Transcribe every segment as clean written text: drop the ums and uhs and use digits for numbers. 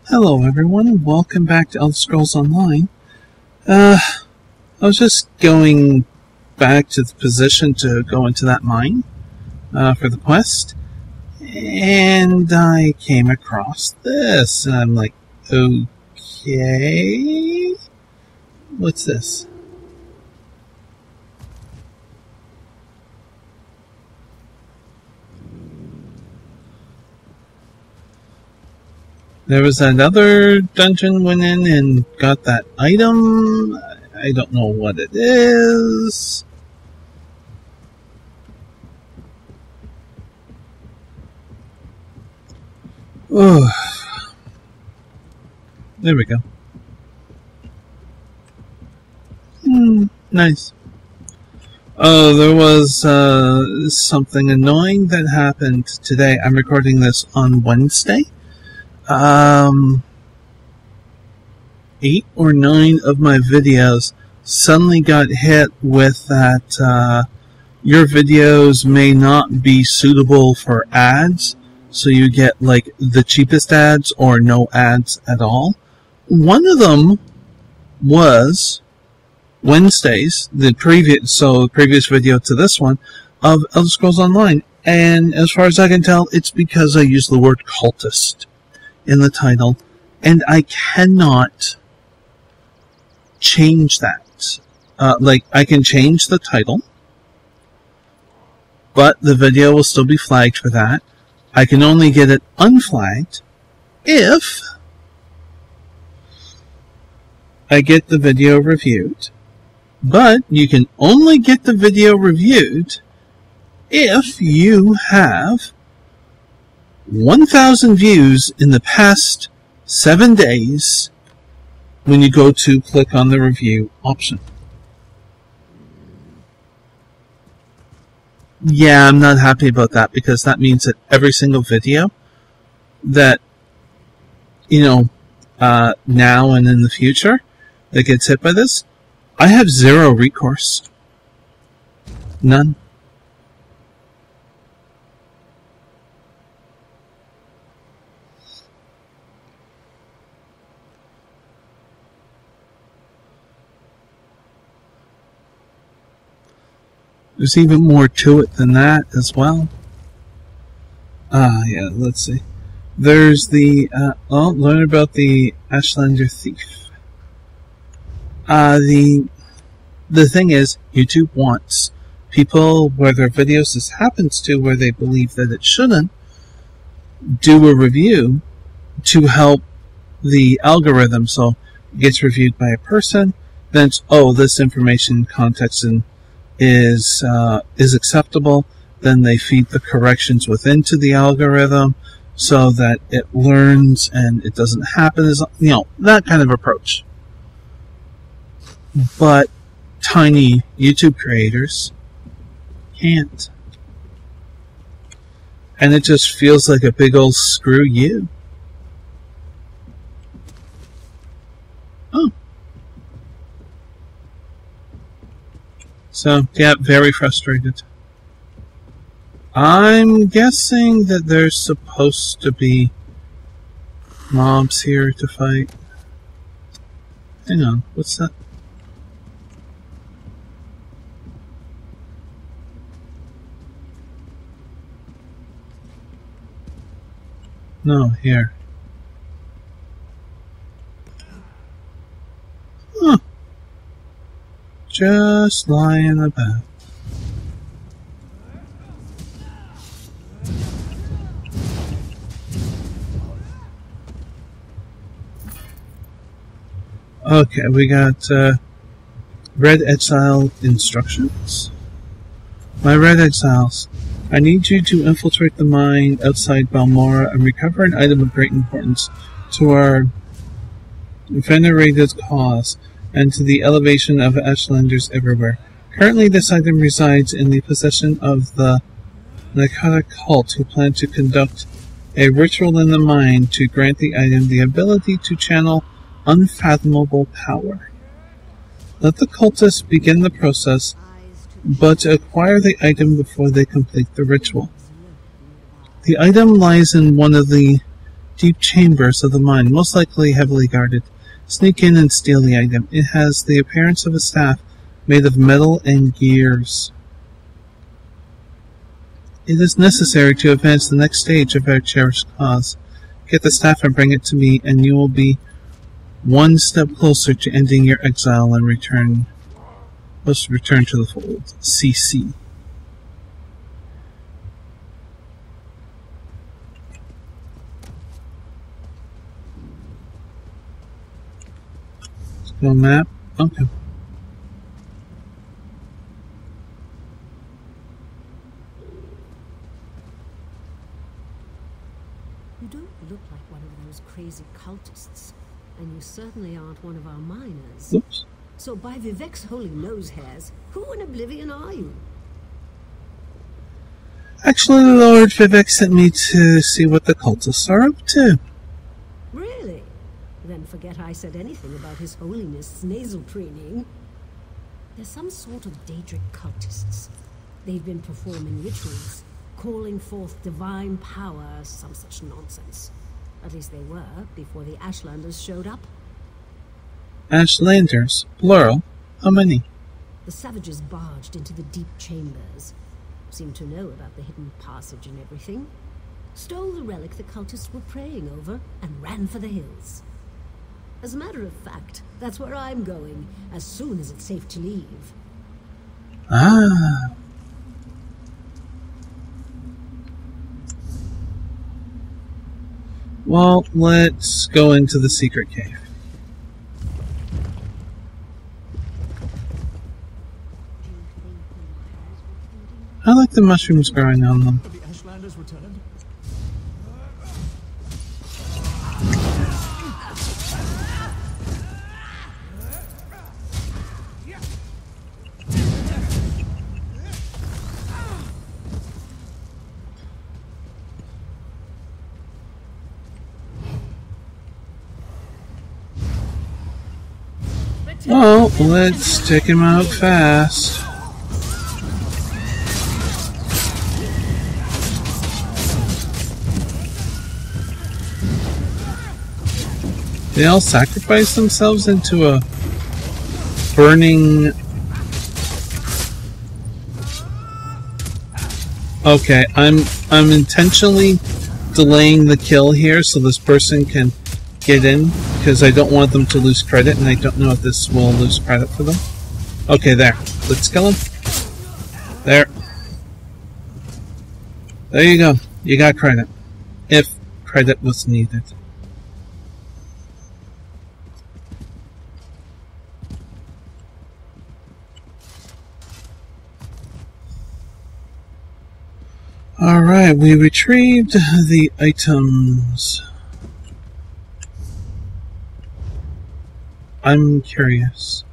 Hello everyone and welcome back to Elder Scrolls Online. I was just going back to the position to go into that mine for the quest, and I came across this, and I'm like, okay, what's this? There was another dungeon went in and got that item. I don't know what it is. Oh, there we go. Nice. Oh, there was something annoying that happened today. I'm recording this on Wednesday. 8 or 9 of my videos suddenly got hit with that your videos may not be suitable for ads, so you get like the cheapest ads or no ads at all. One of them was Wednesdays, the previous video to this one of Elder Scrolls Online, and as far as I can tell, it's because I used the word cultist in the title, and I cannot change that. I can change the title, but the video will still be flagged for that. I can only get it unflagged if I get the video reviewed, but you can only get the video reviewed if you have 1,000 views in the past 7 days when you go to click on the review option. Yeah, I'm not happy about that because that means that every single video that, now and in the future that gets hit by this, I have zero recourse. None. There's even more to it than that as well. Yeah, let's see. There's the, learn about the Ashlander thief. The thing is, YouTube wants people where their videos this happens to, where they believe that it shouldn't, do a review to help the algorithm. So it gets reviewed by a person, then it's, this information, context, and is acceptable, then they feed the corrections within to the algorithm so that it learns and it doesn't happen, as that kind of approach. But tiny YouTube creators can't. And it just feels like a big old screw you. Oh. So, yeah, very frustrated. I'm guessing that there's supposed to be mobs here to fight. Hang on, what's that? No, here. Huh. Just lying about. Okay, we got Red Exile instructions. My Red Exiles, I need you to infiltrate the mine outside Balmora and recover an item of great importance to our venerated cause and to the elevation of Ashlanders everywhere. Currently, this item resides in the possession of the Nakata cult, who plan to conduct a ritual in the mine to grant the item the ability to channel unfathomable power. Let the cultists begin the process, but acquire the item before they complete the ritual. The item lies in one of the deep chambers of the mine, most likely heavily guarded. Sneak in and steal the item. It has the appearance of a staff made of metal and gears. It is necessary to advance the next stage of our cherished cause. Get the staff and bring it to me, and you will be one step closer to ending your exile and return to the fold. CC. Let's go map. Okay. You don't look like one of those crazy cultists, and you certainly aren't one of our miners. Oops. So by Vivek's holy nose hairs, who in oblivion are you? Actually, Lord Vivek sent me to see what the cultists are up to. Really? Then forget I said anything about His Holiness' nasal preening. They're some sort of Daedric cultists. They've been performing rituals, calling forth divine power, some such nonsense. At least they were, before the Ashlanders showed up. Ashlanders? Plural? How many? The savages barged into the deep chambers. Seemed to know about the hidden passage and everything. Stole the relic the cultists were praying over and ran for the hills. As a matter of fact, that's where I'm going, as soon as it's safe to leave. Ah. Well, let's go into the secret cave. I like the mushrooms growing on them. The Ashlanders returned. Oh, let's take him out fast. They all sacrifice themselves into a burning... Okay, I'm intentionally delaying the kill here so this person can get in, because I don't want them to lose credit, and I don't know if this will lose credit for them. Okay, there. Let's kill him. There. There you go. You got credit. If credit was needed. Alright, we retrieved the items. I'm curious.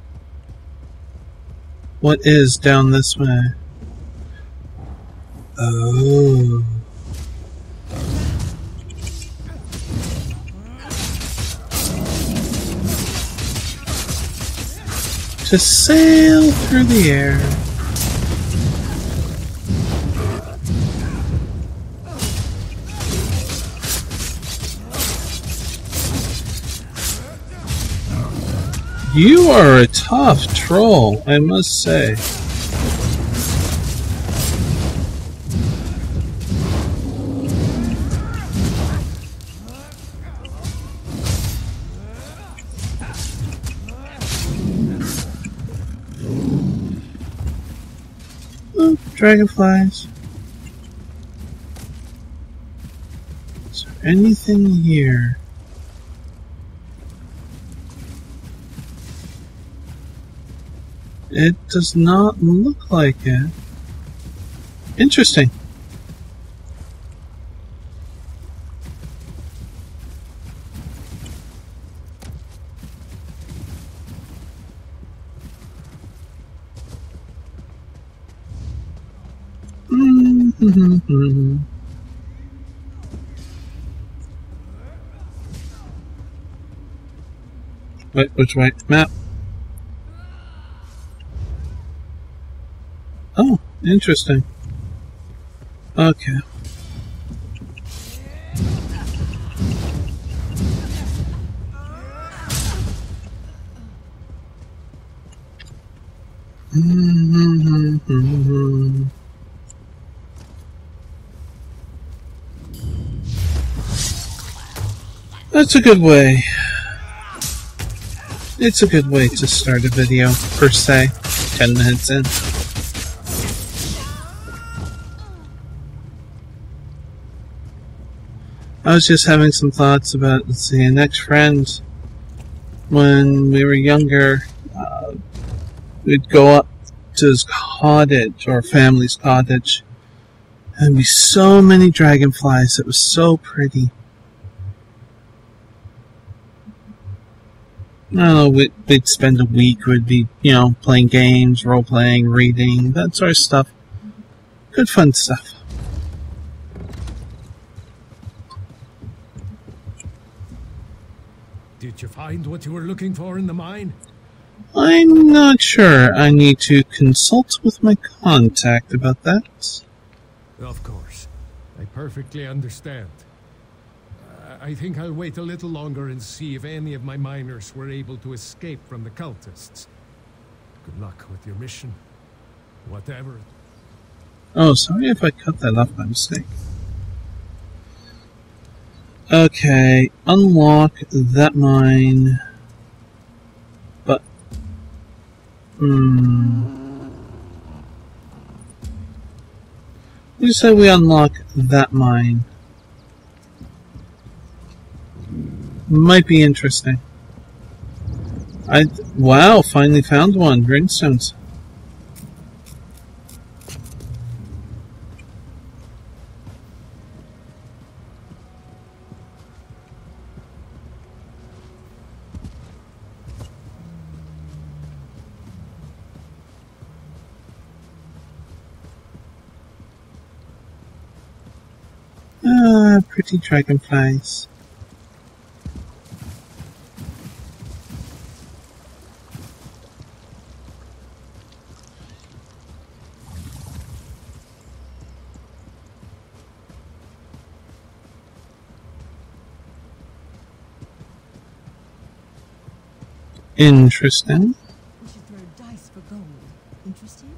What is down this way? Oh. To sail through the air. You are a tough troll, I must say. Oh, dragonflies. Is there anything here? It does not look like it. Interesting. Wait, which way? Map. Oh, interesting. Okay. That's a good way. It's a good way to start a video, per se. 10 minutes in. I was just having some thoughts about, let's see, an ex-friend. When we were younger, we'd go up to his cottage, or family's cottage, and there'd be so many dragonflies. It was so pretty. I don't know, we'd spend a week, we'd be, playing games, role-playing, reading, that sort of stuff. Good fun stuff. Did you find what you were looking for in the mine? I'm not sure. I need to consult with my contact about that. Of course. I perfectly understand. I think I'll wait a little longer and see if any of my miners were able to escape from the cultists. Good luck with your mission. Whatever. Oh, sorry if I cut that off by mistake. Okay, unlock that mine. But, you say we unlock that mine. Might be interesting. Wow, finally found one. Greenstones. Pretty dragonflies. Interesting. We should throw dice for gold. Interested?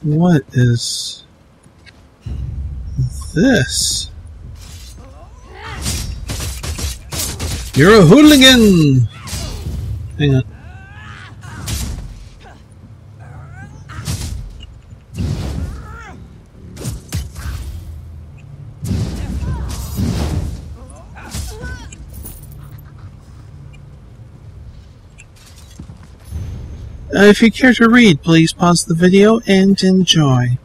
What is this? You're a hooligan! Hang on. If you care to read, please pause the video and enjoy.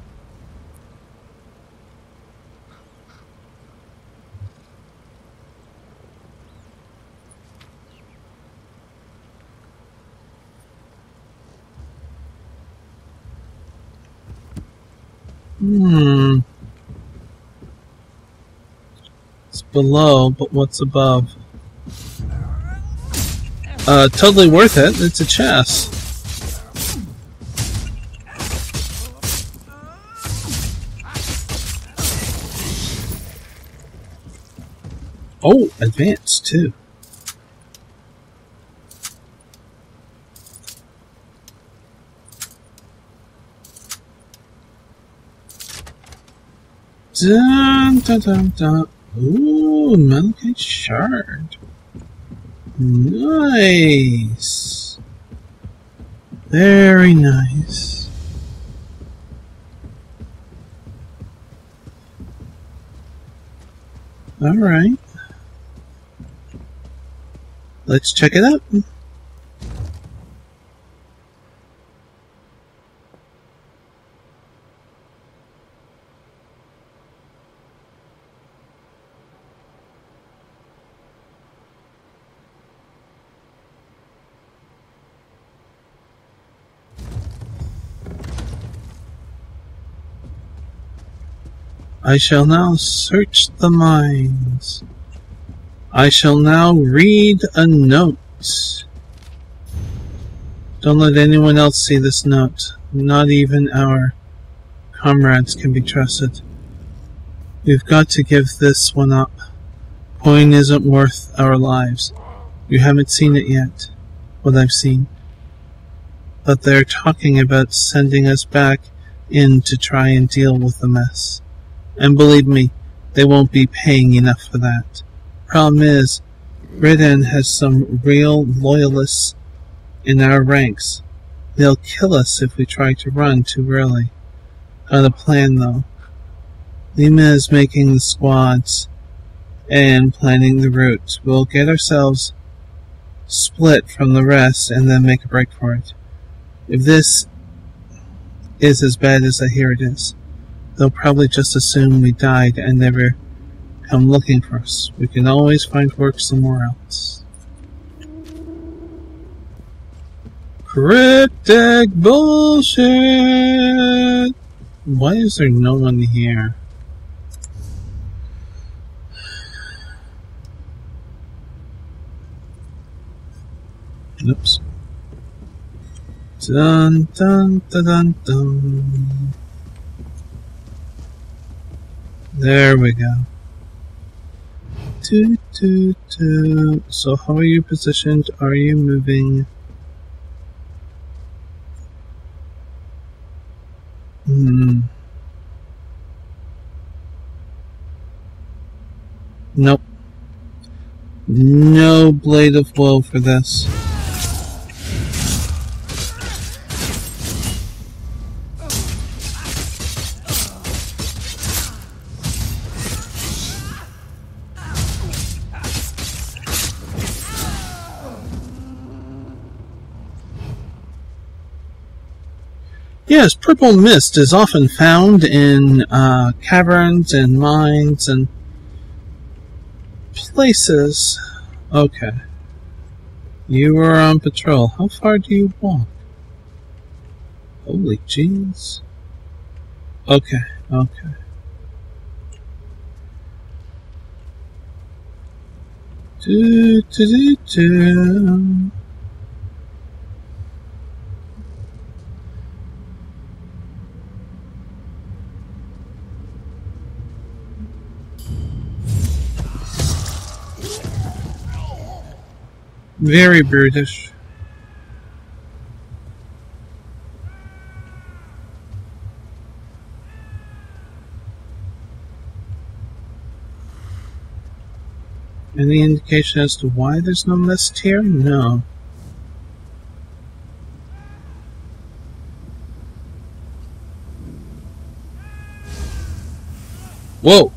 It's below, but what's above? Totally worth it. It's a chest. Oh, advanced too. Dun, dun, dun, dun. Ooh, Malachite shard. Nice. Very nice. All right. Let's check it out. I shall now search the mines. I shall now read a note. Don't let anyone else see this note. Not even our comrades can be trusted. We've got to give this one up. Coin isn't worth our lives. You haven't seen it yet. What I've seen. but they're talking about sending us back in to try and deal with the mess. And believe me, they won't be paying enough for that. Problem is, Britain has some real loyalists in our ranks. They'll kill us if we try to run too early. Got a plan, though. Lima is making the squads and planning the route. We'll get ourselves split from the rest and then make a break for it. If this is as bad as I hear it is, they'll probably just assume we died and never come looking for us. We can always find work somewhere else. Cryptic bullshit! Why is there no one here? Oops. Dun dun dun dun dun. There we go. Toot toot toot. So how are you positioned? Are you moving? Nope. No blade of woe for this. Yes, purple mist is often found in caverns and mines and places. Okay. You are on patrol. How far do you walk? Holy jeez. Okay, okay. Do, do, do, do. Very brutish. Any indication as to why there's no mist here? No. Whoa!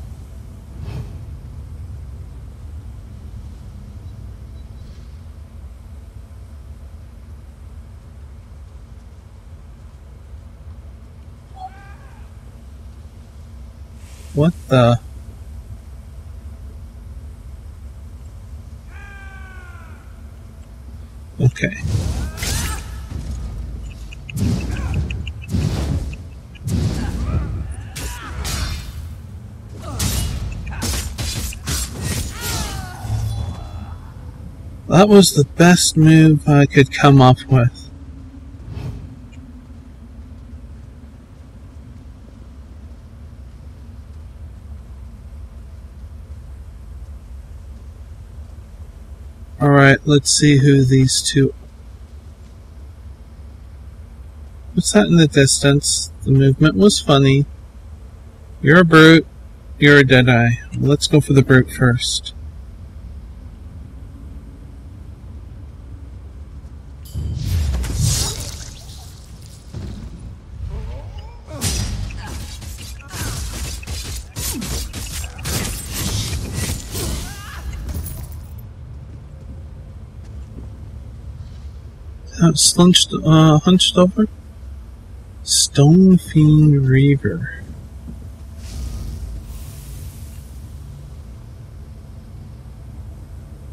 What the? Okay. That was the best move I could come up with. Alright, let's see who these two... What's that in the distance? The movement was funny. You're a brute. You're a deadeye. Let's go for the brute first. Hunched over? Stone Fiend Reaver.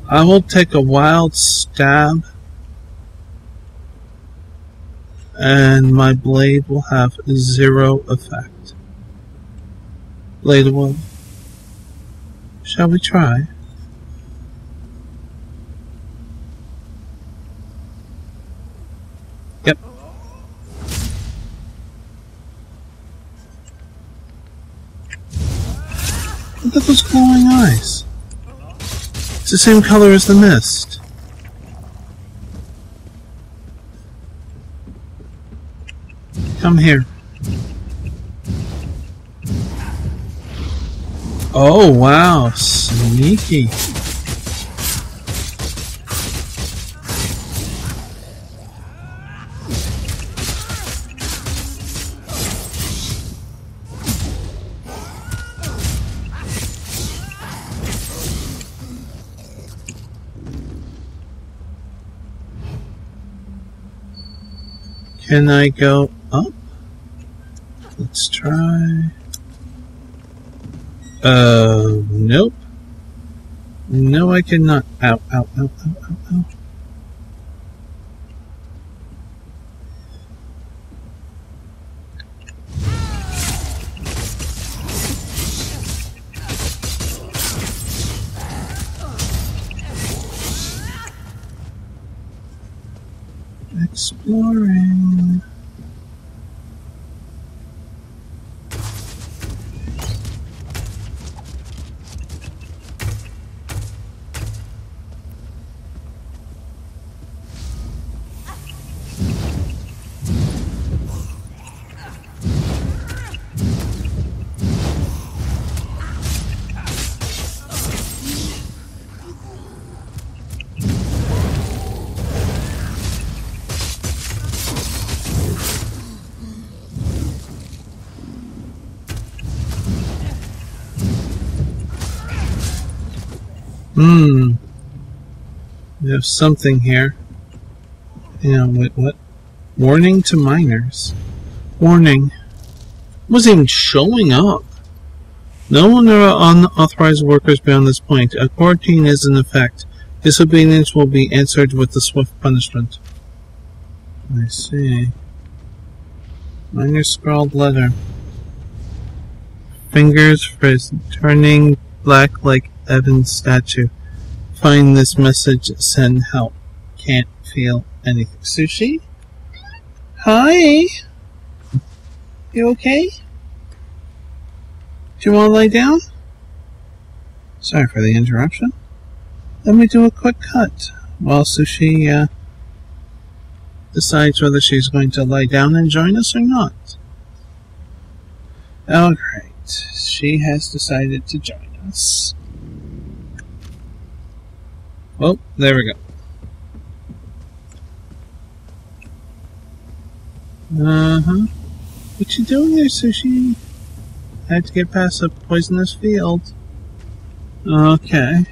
I will take a wild stab, and my blade will have 0 effect. Blade of Woe. Shall we try? Yep. Look at those glowing eyes. It's the same color as the mist. Come here. Oh, wow. Sneaky. Can I go up? Let's try. Nope. No, I cannot. Ow, ow, ow, ow, ow, ow. Exploring. We have something here. Yeah, wait, what? Warning to miners. Warning. Wasn't even showing up. No one or unauthorized workers beyond this point. A quarantine is in effect. Disobedience will be answered with a swift punishment. I see. Miner scrawled letter. Fingers frozen, turning black like Evan's statue. Find this message, send help. Can't feel anything. Sushi? Hi? You okay? Do you want to lie down? Sorry for the interruption. Let me do a quick cut while Sushi decides whether she's going to lie down and join us or not. Oh, great. She has decided to join us. Oh, there we go. What you doing there, Sushi? I had to get past a poisonous field. Okay.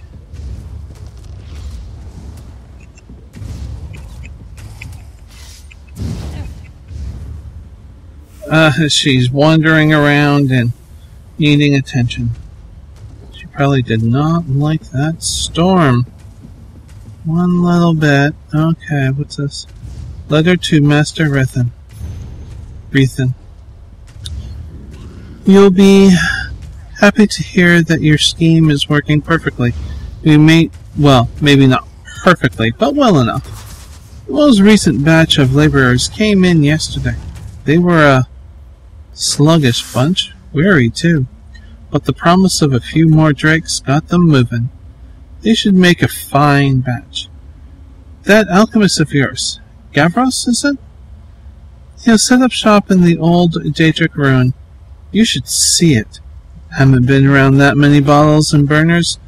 She's wandering around and needing attention. She probably did not like that storm. One little bit. Okay, what's this? Letter to Master Rethan. You'll be happy to hear that your scheme is working perfectly. Well, maybe not perfectly, but well enough. The most recent batch of laborers came in yesterday. They were a sluggish bunch, weary too, but the promise of a few more drakes got them moving. They should make a fine batch. That alchemist of yours, Gavros, is it? He'll set up shop in the old Daedric ruin. You should see it. Haven't been around that many bottles and burners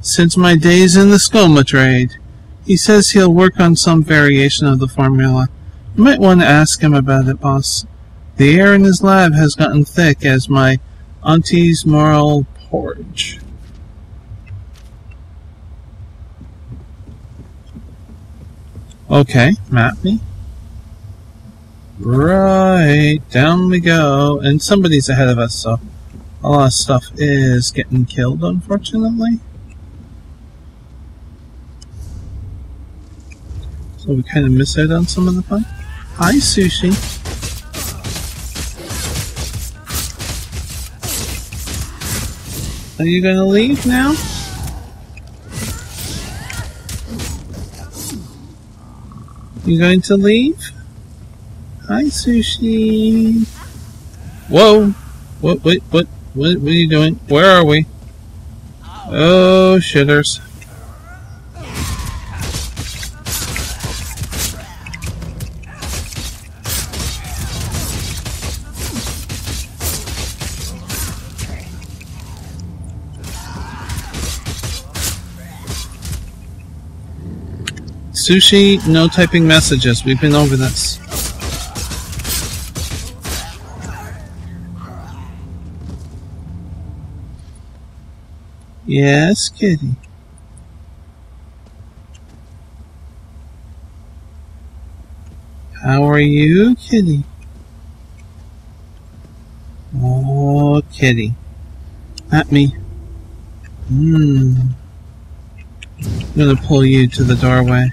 since my days in the Skoma trade. He says he'll work on some variation of the formula. You might want to ask him about it, boss. The air in his lab has gotten thick as my auntie's moral porridge. Okay, map me. Right, down we go. And somebody's ahead of us, so a lot of stuff is getting killed, unfortunately. So we kind of miss out on some of the fun. Hi, Sushi. Are you gonna leave now? You going to leave? Hi, Sushi. Whoa! What are you doing? Where are we? Oh, shitters. Sushi, no typing messages. We've been over this. Yes, kitty. How are you, kitty? Oh, kitty. At me. I'm gonna pull you to the doorway.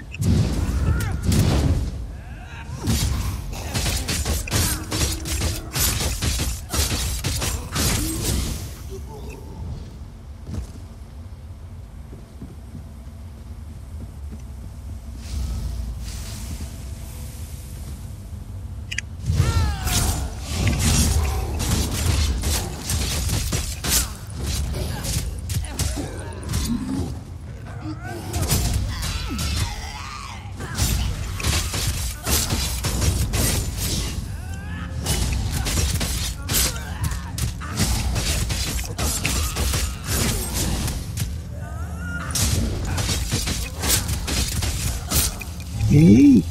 Hey.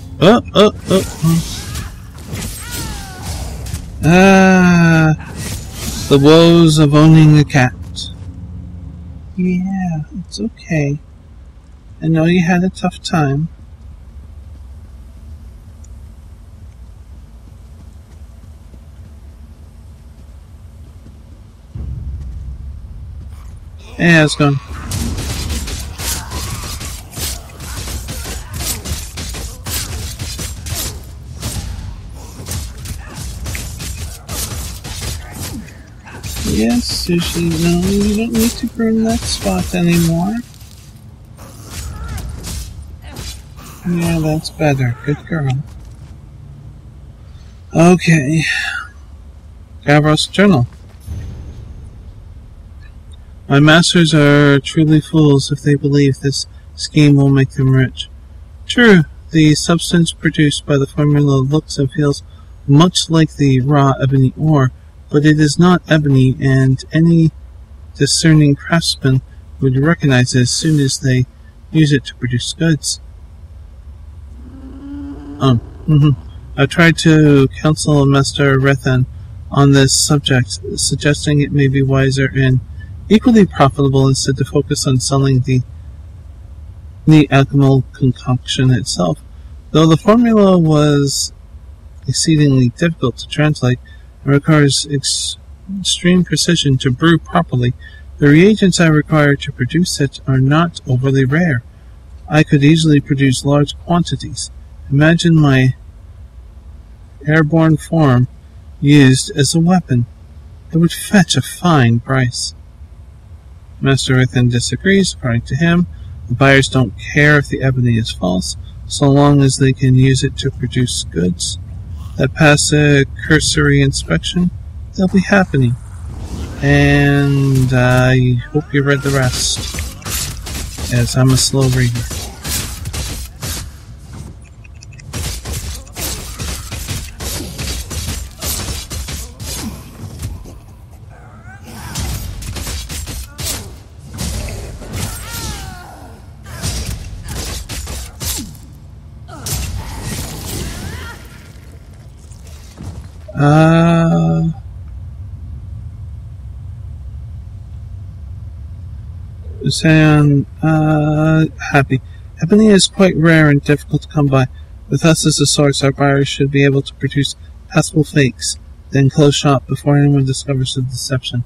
The woes of owning a cat. Yeah, it's okay. I know you had a tough time. Hey, how's it going? Yes, Sushi, no, you don't need to burn that spot anymore. Yeah, that's better. Good girl. Okay. Gavros Journal. My masters are truly fools if they believe this scheme will make them rich. True, the substance produced by the formula looks and feels much like the raw ebony ore, but it is not ebony, and any discerning craftsman would recognize it as soon as they use it to produce goods. I tried to counsel Master Rethan on this subject, suggesting it may be wiser and equally profitable instead to focus on selling the alchemical concoction itself. Though the formula was exceedingly difficult to translate and requires extreme precision to brew properly, the reagents I require to produce it are not overly rare. I could easily produce large quantities. Imagine my airborne form used as a weapon. It would fetch a fine price. Master Rethan disagrees. According to him, the buyers don't care if the ebony is false, so long as they can use it to produce goods that pass a cursory inspection. They'll be happy. And I hope you read the rest, as I'm a slow reader. Happy. Ebony is quite rare and difficult to come by. With us as a source, our buyers should be able to produce passable fakes, then close shop before anyone discovers the deception.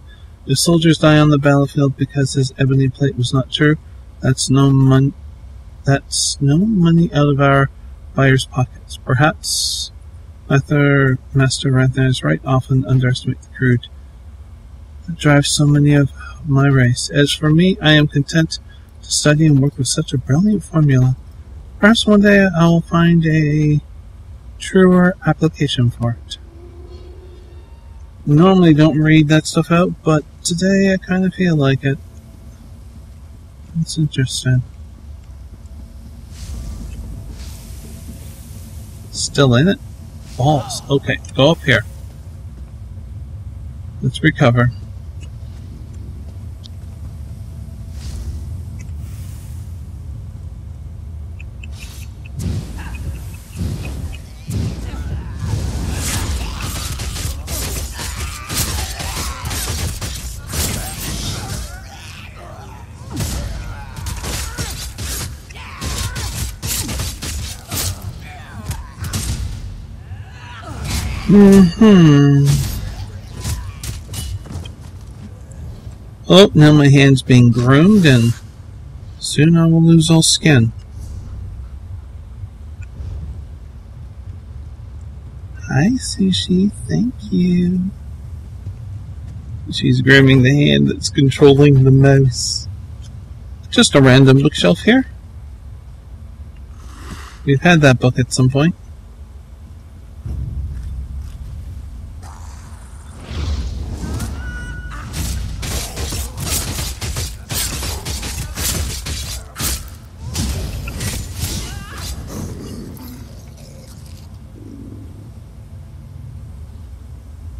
If soldiers die on the battlefield because his ebony plate was not true, that's no money out of our buyers' pockets. Perhaps Master Rethan is right. Often underestimate the crude that drives so many of my race. As for me, I am content to study and work with such a brilliant formula. Perhaps one day I will find a truer application for it. Normally don't read that stuff out, but today I kind of feel like it. It's interesting. Still in it? Balls. Okay, go up here. Let's recover. Oh, now my hand's being groomed and soon I will lose all skin. Hi, Sushi. Thank you. She's grooming the hand that's controlling the mouse. Just a random bookshelf here. We've had that book at some point.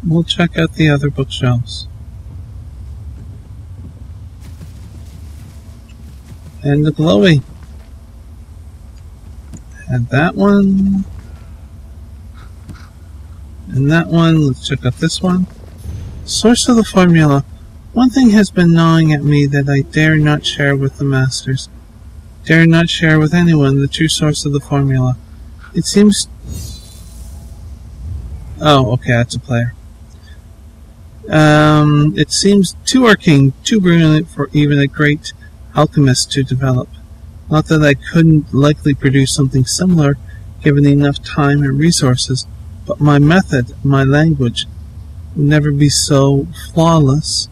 We'll check out the other bookshelves. And the glowy. And that one. And that one. Let's check out this one. Source of the formula. One thing has been gnawing at me that I dare not share with the masters. Dare not share with anyone the true source of the formula. It seems... Oh, okay, that's a player. It seems too arcane, too brilliant for even a great alchemist to develop. Not that I couldn't likely produce something similar, given enough time and resources, but my method, my language, would never be so flawless.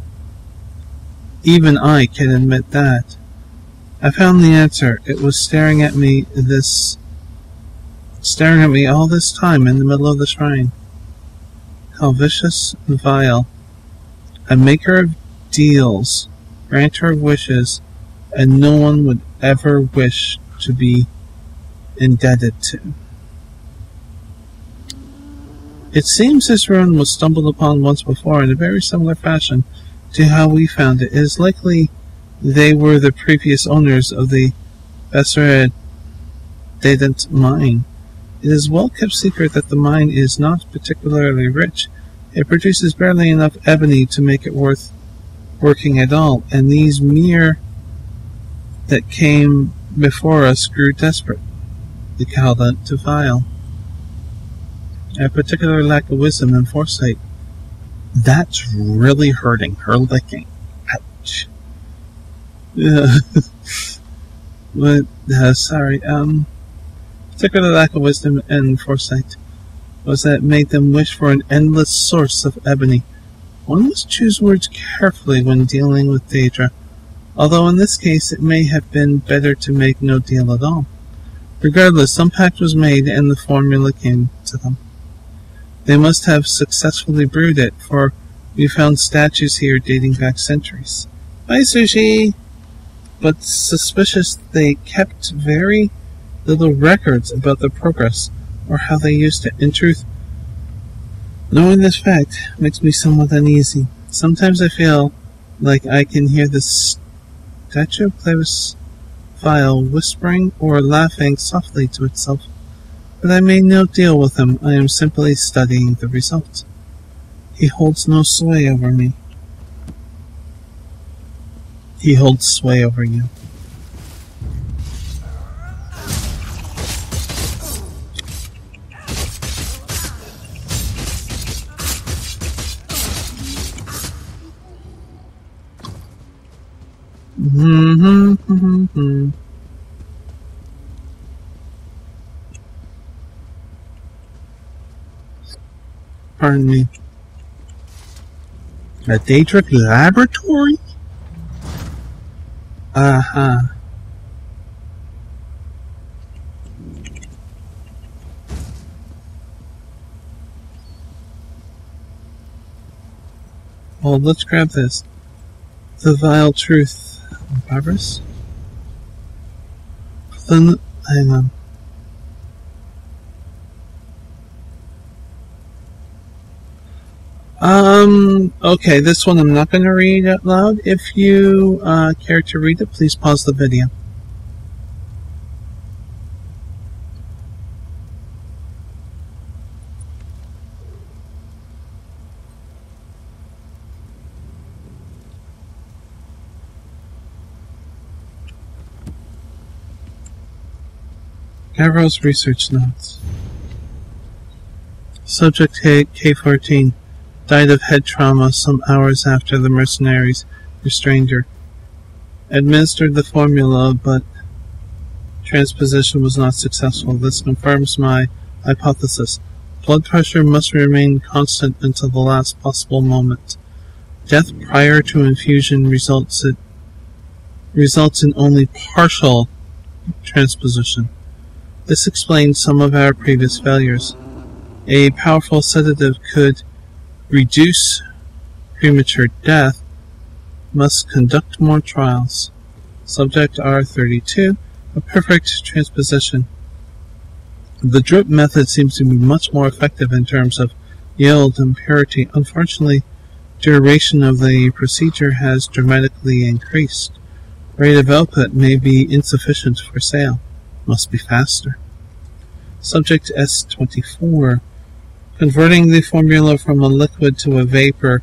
Even I can admit that. I found the answer. It was staring at me all this time in the middle of the shrine. How vicious and vile. A maker of deals, granter of wishes, and no one would ever wish to be indebted to. It seems this ruin was stumbled upon once before in a very similar fashion to how we found it. It is likely they were the previous owners of the S394 mine. It is a well-kept secret that the mine is not particularly rich. It produces barely enough ebony to make it worth working at all, and these mere that came before us grew desperate. They called it to vile. A particular lack of wisdom and foresight. That's really hurting. Her licking. Ouch. But, sorry, particular lack of wisdom and foresight was that it made them wish for an endless source of ebony. One must choose words carefully when dealing with Daedra, although in this case it may have been better to make no deal at all. Regardless, some pact was made and the formula came to them. They must have successfully brewed it, for we found statues here dating back centuries. Bye, Sushi! But suspicious they kept very little records about their progress, or how they used it. In truth, knowing this fact makes me somewhat uneasy. Sometimes I feel like I can hear the statue of Clavis File whispering or laughing softly to itself. But I made no deal with him. I am simply studying the result. He holds no sway over me. He holds sway over you. Pardon me. A Daedric laboratory? Uh-huh. Well, let's grab this. The vile truth. Barbarous? Then, hang on. Okay, this one I'm not going to read out loud. If you care to read it, please pause the video. Gavro's research notes. Subject K-14 died of head trauma some hours after the mercenaries restrained her. Administered the formula, but transposition was not successful. This confirms my hypothesis. Blood pressure must remain constant until the last possible moment. Death prior to infusion results in only partial transposition. This explains some of our previous failures. A powerful sedative could reduce premature death. Must conduct more trials. Subject R32, a perfect transposition. The drip method seems to be much more effective in terms of yield and purity. Unfortunately, duration of the procedure has dramatically increased. Rate of output may be insufficient for sale. Must be faster. Subject S394. Converting the formula from a liquid to a vapor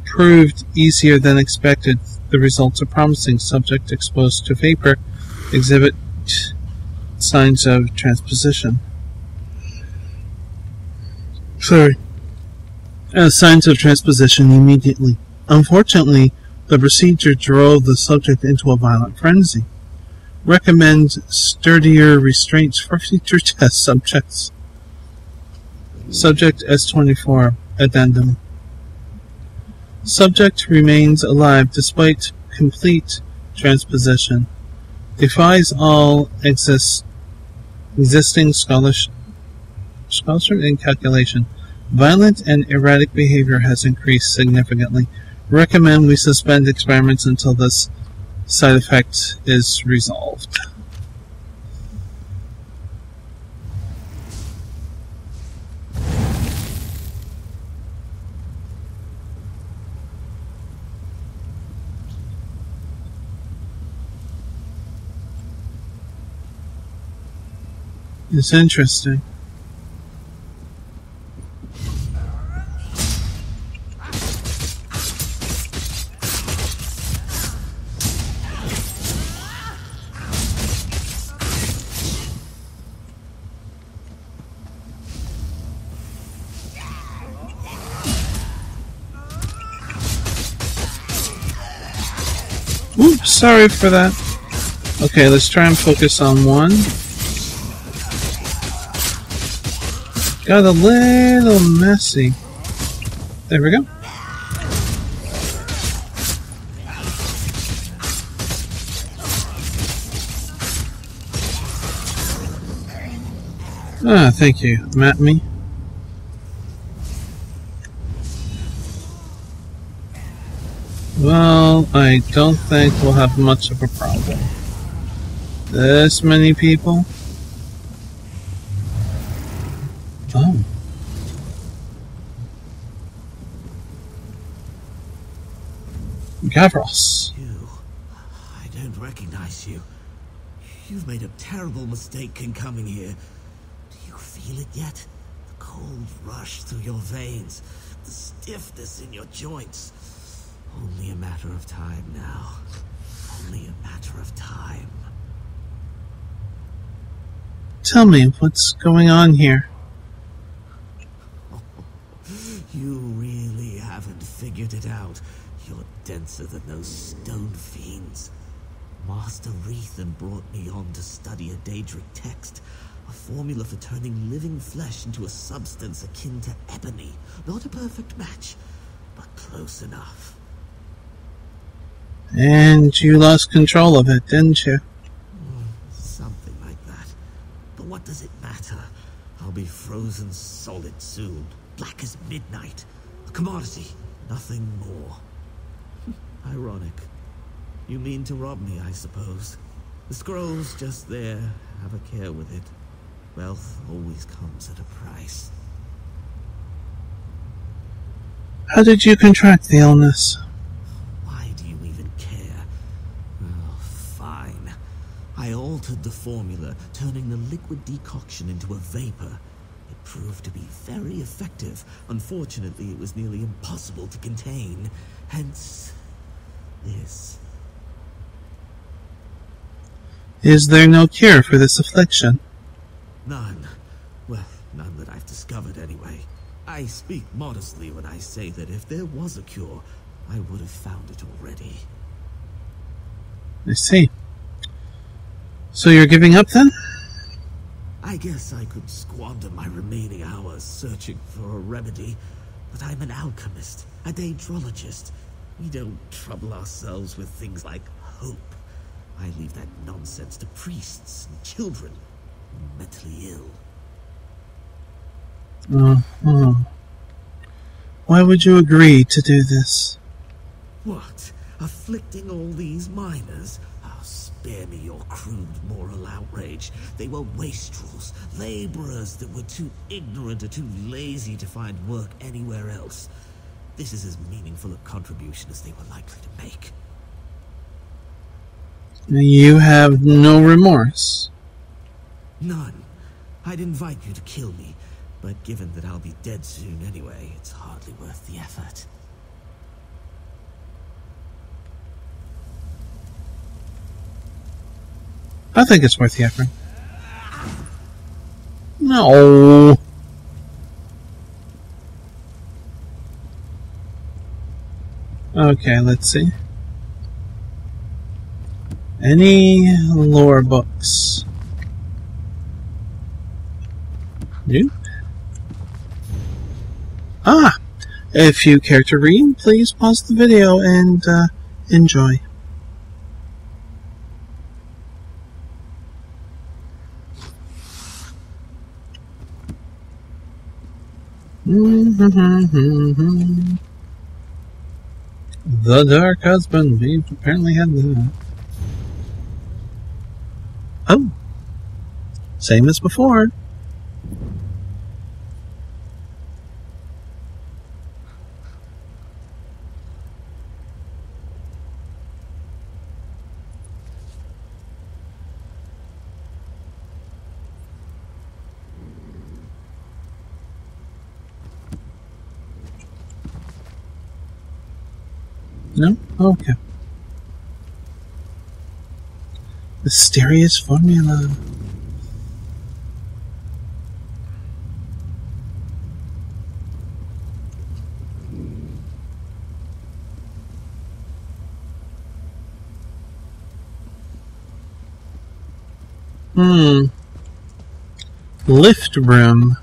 proved easier than expected. The results are promising. Subject exposed to vapor exhibit signs of transposition. Signs of transposition immediately. Unfortunately, the procedure drove the subject into a violent frenzy. Recommend sturdier restraints for future test subjects. Subject S394, addendum. Subject remains alive despite complete transposition. Defies all existing scholarship and calculation. Violent and erratic behavior has increased significantly. Recommend we suspend experiments until this side effect is resolved. It's interesting. Oops, sorry for that. Okay, let's try and focus on one. Got a little messy. There we go. Ah, thank you, me. Well, I don't think we'll have much of a problem. This many people? Oh. Gavros. You. I don't recognize you. You've made a terrible mistake in coming here. Do you feel it yet? The cold rush through your veins. The stiffness in your joints. Only a matter of time now. Only a matter of time. Tell me, what's going on here? You really haven't figured it out. You're denser than those stone fiends. Master Rethan brought me on to study a Daedric text. A formula for turning living flesh into a substance akin to ebony. Not a perfect match, but close enough. And you lost control of it, didn't you? Something like that. But what does it matter? I'll be frozen solid soon. Black as midnight. A commodity. Nothing more. Ironic. You mean to rob me, I suppose. The scroll's just there. Have a care with it. Wealth always comes at a price. How did you contract the illness? Why do you even care? Oh, fine. I altered the formula, turning the liquid decoction into a vapor. It proved to be very effective. Unfortunately, it was nearly impossible to contain. Hence, this. Is there no cure for this affliction? None. I speak modestly when I say that if there was a cure, I would have found it already. I see. So you're giving up then? I guess I could squander my remaining hours searching for a remedy, but I'm an alchemist, a daedrologist. We don't trouble ourselves with things like hope. I leave that nonsense to priests and children, mentally ill. Why would you agree to do this? What? Afflicting all these miners? Oh, spare me your crude moral outrage. They were wastrels, laborers that were too ignorant or too lazy to find work anywhere else. This is as meaningful a contribution as they were likely to make. You have no remorse? None. I'd invite you to kill me, but given that I'll be dead soon anyway, it's hardly worth the effort. I think it's worth the effort. No. Okay, let's see. Any lore books? Nope. Ah! If you care to read, please pause the video and enjoy. The Dark Husband. We've apparently had that. Oh. Same as before. No? Okay. Mysterious formula. Lift room.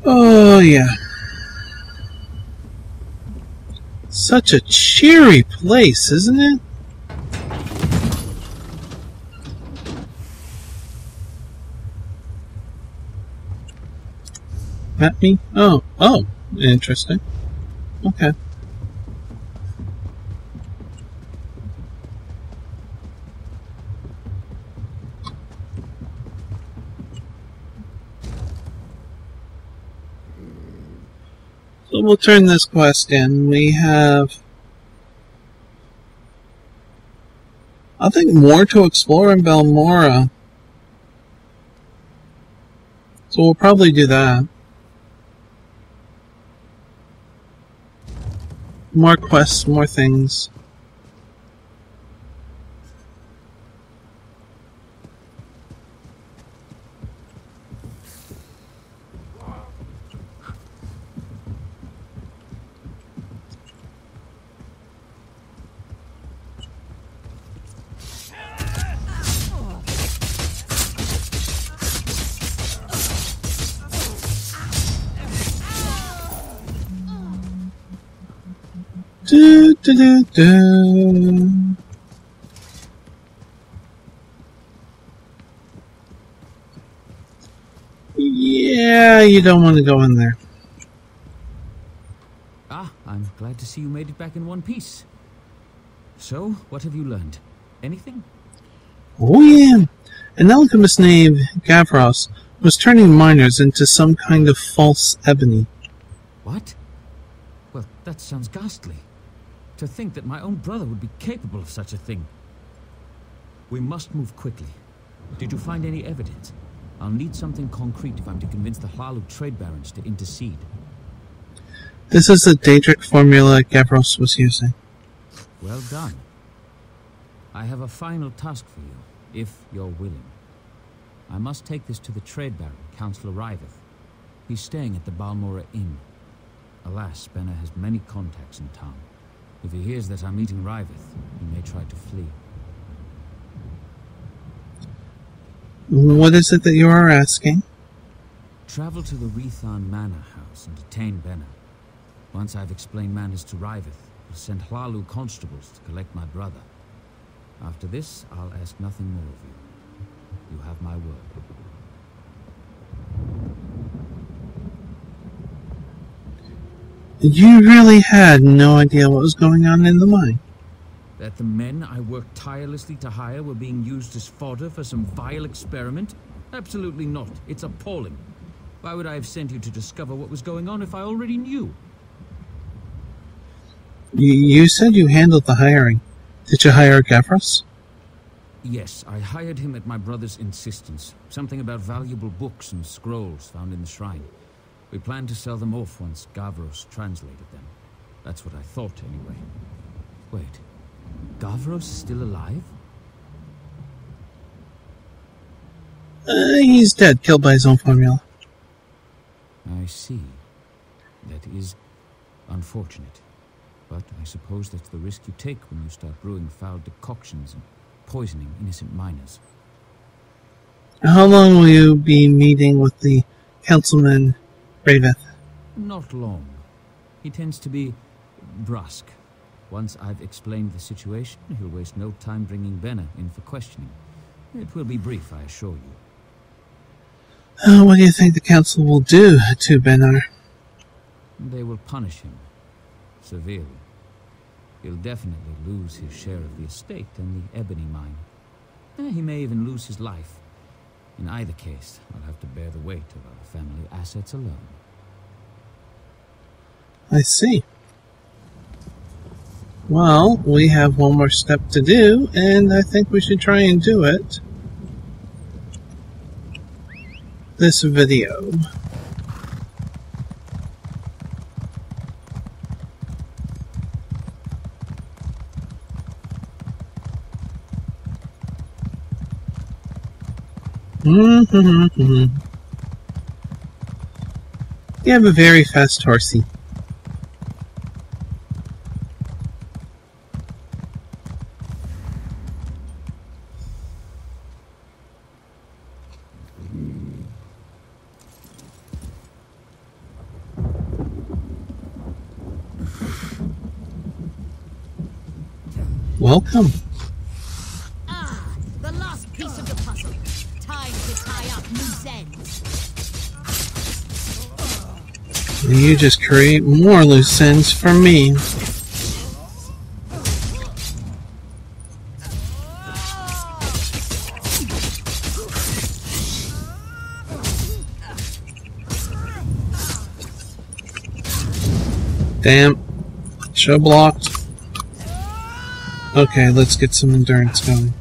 Oh, yeah. Such a cheery place, isn't it? That me? Oh, interesting. Okay. So we'll turn this quest in. We have, I think, more to explore in Belmora. So we'll probably do that. More quests, more things. Do, do, do, do. Yeah, you don't want to go in there. Ah, I'm glad to see you made it back in one piece. So, what have you learned? Anything? Oh yeah, an alchemist named Gavros was turning miners into some kind of false ebony. What? Well, that sounds ghastly. To think that my own brother would be capable of such a thing. We must move quickly. Did you find any evidence? I'll need something concrete if I'm to convince the Hlalu trade barons to intercede. This is the Daedric formula Gavros was using. Well done. I have a final task for you, if you're willing. I must take this to the trade baron, Councillor Riveth. He's staying at the Balmora Inn. Alas, Benna has many contacts in town. If he hears that I'm meeting Riveth, he may try to flee. What is it that you are asking? Travel to the Rethan Manor House and detain Benna. Once I've explained matters to Riveth, I'll send Hlalu constables to collect my brother. After this, I'll ask nothing more of you. You have my word. You really had no idea what was going on in the mine? That the men I worked tirelessly to hire were being used as fodder for some vile experiment? Absolutely not. It's appalling. Why would I have sent you to discover what was going on if I already knew? You said you handled the hiring. Did you hire Gavros? Yes, I hired him at my brother's insistence. Something about valuable books and scrolls found in the shrine. We planned to sell them off once Gavros translated them. That's what I thought, anyway. Wait, Gavros is still alive? He's dead, killed by his own formula. I see. That is unfortunate. But I suppose that's the risk you take when you start brewing foul decoctions and poisoning innocent miners. How long will you be meeting with the councilman Riveth? Not long. He tends to be brusque. Once I've explained the situation, he'll waste no time bringing Benna in for questioning. It will be brief, I assure you. What do you think the council will do to Benar? They will punish him severely. He'll definitely lose his share of the estate and the ebony mine. He may even lose his life. In either case, I'll have to bear the weight of our family assets alone. I see. Well, we have one more step to do, and I think we should try and do it. This video. You have a very fast horsey. Welcome. The last piece of the puzzle. Time to tie up loose ends. You just create more loose ends for me. Damn. Show blocked. Okay, let's get some endurance going.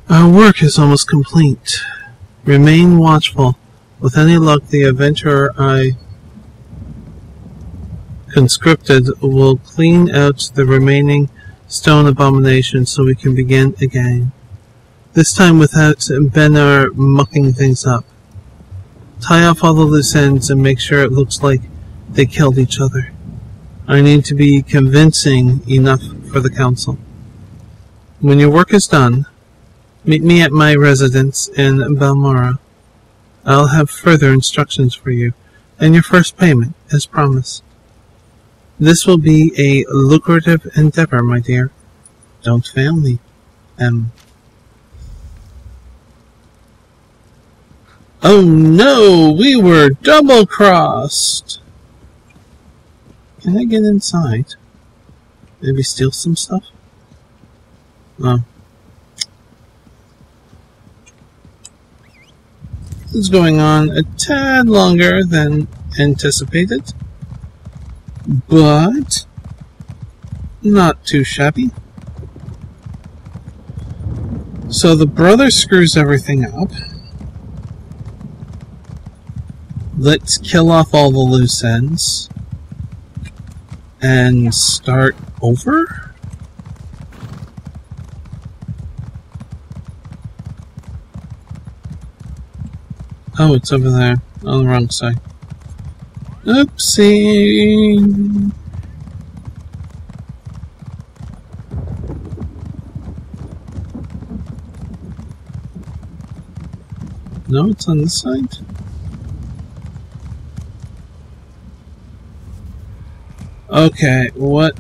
Our work is almost complete. Remain watchful. With any luck, the adventurer I conscripted will clean out the remaining stone abominations so we can begin again. This time without Benar mucking things up. Tie off all the loose ends and make sure it looks like they killed each other. I need to be convincing enough for the council. When your work is done, meet me at my residence in Balmora. I'll have further instructions for you, and your first payment, as promised. This will be a lucrative endeavor, my dear. Don't fail me, M. Oh no, we were double-crossed! Can I get inside? Maybe steal some stuff? Oh. This is going on a tad longer than anticipated, but not too shabby. So the brother screws everything up. Let's kill off all the loose ends and start over? Oh, it's over there on the wrong side. Oopsie. No, it's on this side. Okay, what?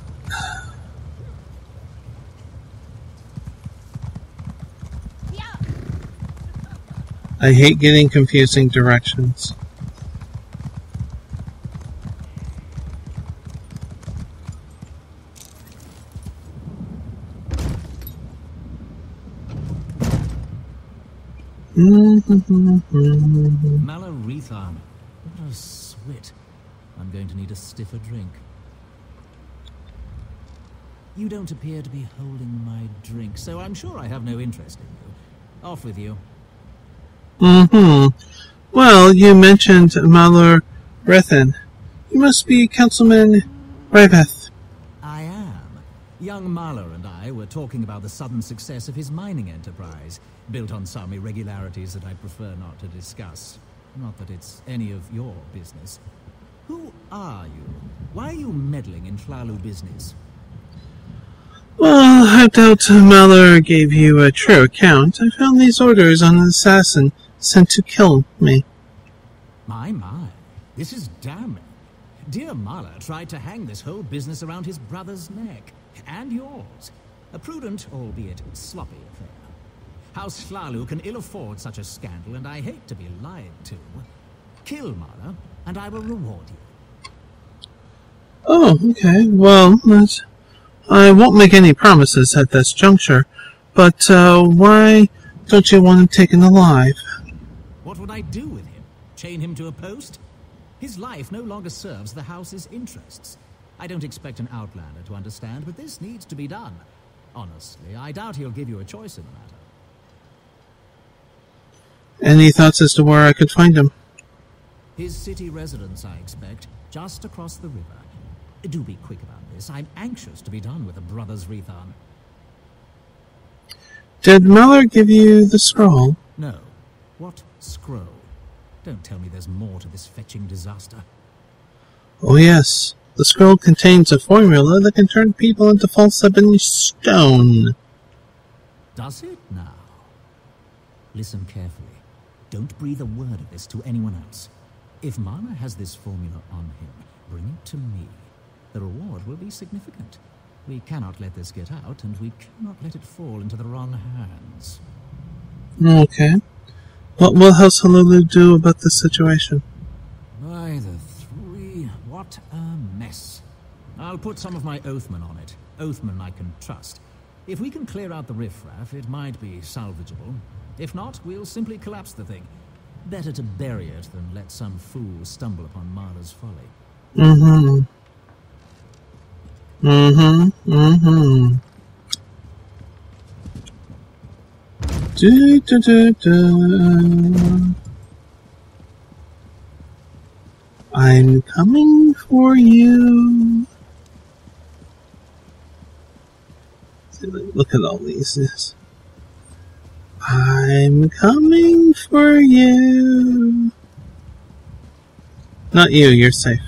I hate getting confusing directions. Malarethan. What a swit. I'm going to need a stiffer drink. You don't appear to be holding my drink, so I'm sure I have no interest in you. Off with you. Well, you mentioned Malarethan. You must be Councilman Riveth. I am. Young Mahler and I were talking about the sudden success of his mining enterprise, built on some irregularities that I prefer not to discuss. Not that it's any of your business. Who are you? Why are you meddling in Hlalu business? Well, I doubt Mahler gave you a true account. I found these orders on an assassin sent to kill me. My. This is damning. Dear Mahler tried to hang this whole business around his brother's neck. And yours. A prudent, albeit sloppy affair. House Hlalu can ill afford such a scandal, and I hate to be lied to. Kill Mahler, and I will reward you. Oh, okay. Well, I won't make any promises at this juncture, but why don't you want him taken alive? What would I do with him? Chain him to a post? His life no longer serves the house's interests. I don't expect an outlander to understand, but this needs to be done. Honestly, I doubt he'll give you a choice in the matter. Any thoughts as to where I could find him? His city residence, I expect, just across the river. Do be quick about this. I'm anxious to be done with the Brothers Rethan. Did Mahler give you the scroll? No. What scroll? Don't tell me there's more to this fetching disaster. Oh yes. The scroll contains a formula that can turn people into false ebony stone. Does it now? Listen carefully. Don't breathe a word of this to anyone else. If Mahler has this formula on him, bring it to me. The reward will be significant. We cannot let this get out, and we cannot let it fall into the wrong hands. Okay. What will House Hlalu do about this situation? By the three, what a mess. I'll put some of my Oathman on it. Oathman I can trust. If we can clear out the riffraff, it might be salvageable. If not, we'll simply collapse the thing. Better to bury it than let some fool stumble upon Mahler's folly. I'm coming for you. Look at all these. I'm coming for you. Not you, you're safe.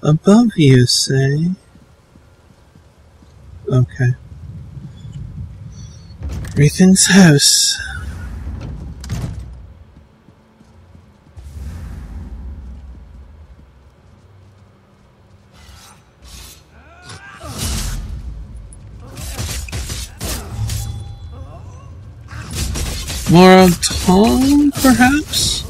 Above you say? Okay. Rethan's house. More tongue, perhaps?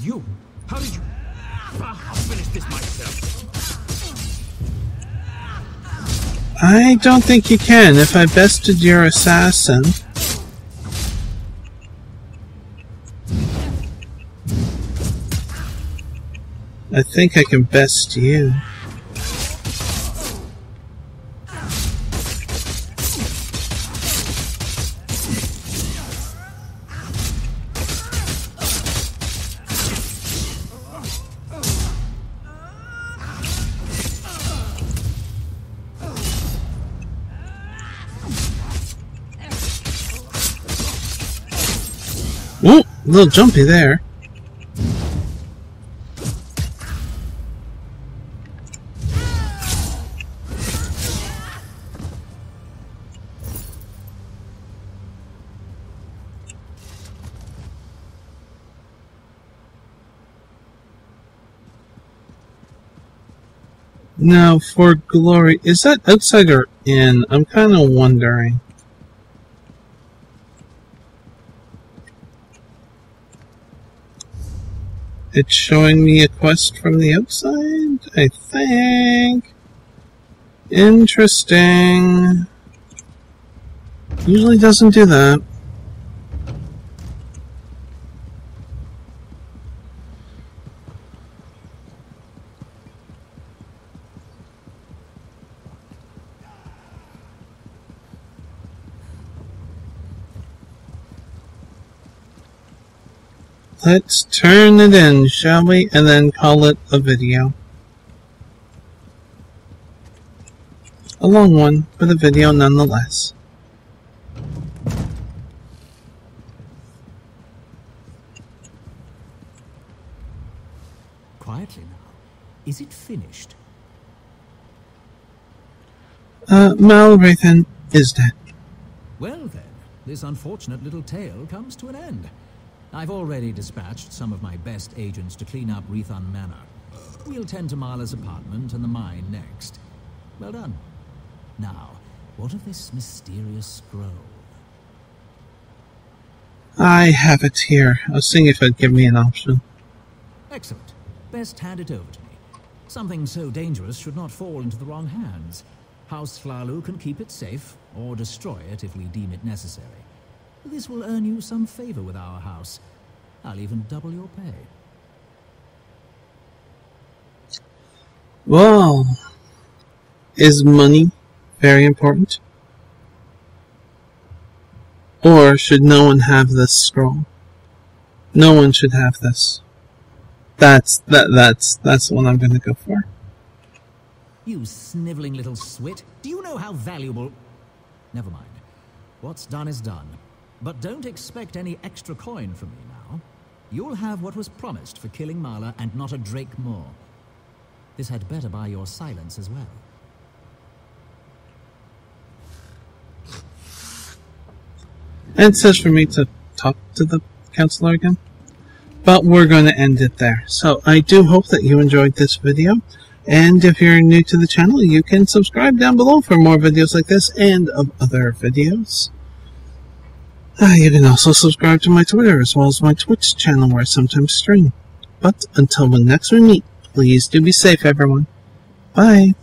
You? How did you... I'll finish this myself. I don't think you can. If I bested your assassin... I think I can best you. Ooh, a little jumpy there. Now, for glory, is that outside or in? I'm kind of wondering. It's showing me a quest from the outside, I think. Interesting. Usually doesn't do that. Let's turn it in, shall we? And then call it a video. A long one, but a video nonetheless. Quietly now. Is it finished? Malrathan is dead. Well then, this unfortunate little tale comes to an end. I've already dispatched some of my best agents to clean up Rethon Manor. We'll tend to Marla's apartment and the mine next. Well done. Now, what of this mysterious scroll? I have it here. I was seeing if it'd give me an option. Excellent. Best hand it over to me. Something so dangerous should not fall into the wrong hands. House Flalu can keep it safe, or destroy it if we deem it necessary. This will earn you some favor with our house. I'll even double your pay. Well, is money very important? Or should no one have this scroll? No one should have this. That's the one I'm gonna go for. You sniveling little swit. Do you know how valuable... Never mind. What's done is done. But don't expect any extra coin from me now. You'll have what was promised for killing Marla and not a drake more. This had better buy your silence as well. And it says for me to talk to the counselor again. But we're going to end it there. So I do hope that you enjoyed this video. And if you're new to the channel, you can subscribe down below for more videos like this and of other videos. You can also subscribe to my Twitter as well as my Twitch channel where I sometimes stream. But until when next we meet, please do be safe, everyone. Bye.